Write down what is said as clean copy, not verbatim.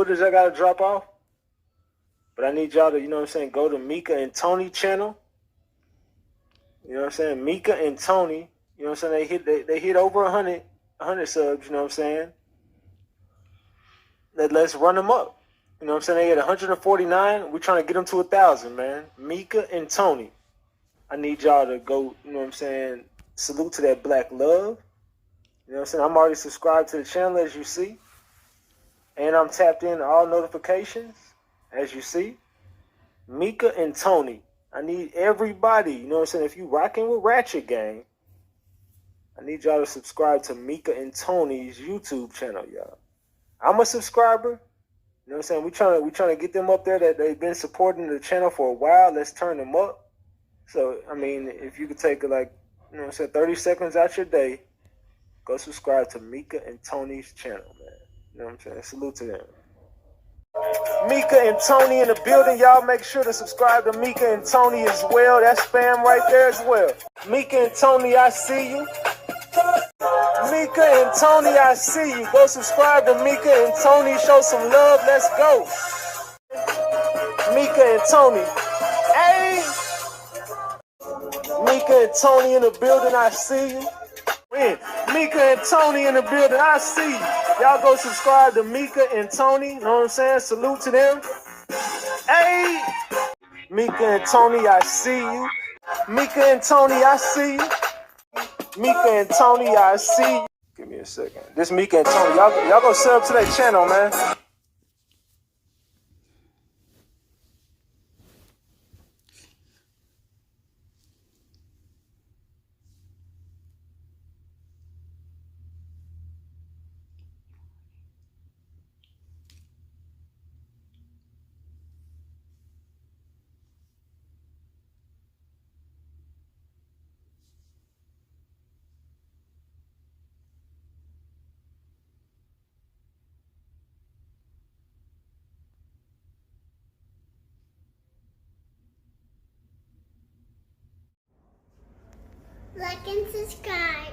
footage I gotta drop off. But I need y'all to, you know what I'm saying, go to Meka and Tony channel. You know what I'm saying? Meka and Tony, you know what I'm saying? They hit over 100 subs, you know what I'm saying? Let's run them up. You know what I'm saying? They at 149. We're trying to get them to 1,000, man. Meka and Tony. I need y'all to go, you know what I'm saying, salute to that black love. You know what I'm saying? I'm already subscribed to the channel, as you see. And I'm tapped in all notifications, as you see. Meka and Tony. I need everybody, you know what I'm saying? If you rocking with Ratchet Gang, I need y'all to subscribe to Meka and Tony's YouTube channel, y'all. I'm a subscriber. You know what I'm saying? We trying to get them up there that they've been supporting the channel for a while. Let's turn them up. So, I mean, if you could take like, you know what I'm saying, 30 seconds out your day, go subscribe to Meka and Tony's channel, man. You know what I'm saying? Salute to them. Meka and Tony in the building. Y'all make sure to subscribe to Meka and Tony as well. That's spam right there as well. Meka and Tony, I see you. Meka and Tony, I see you. Go subscribe to Meka and Tony. Show some love. Let's go. Meka and Tony. Hey! Meka and Tony in the building. I see you. Man, Meka and Tony in the building. I see you. Y'all go subscribe to Meka and Tony. You know what I'm saying? Salute to them. Hey! Meka and Tony, I see you. Meka and Tony, I see you. Meka and Tony, I see you. Give me a second. This Meka and Tony. Y'all go sub to that channel, man. Like and subscribe.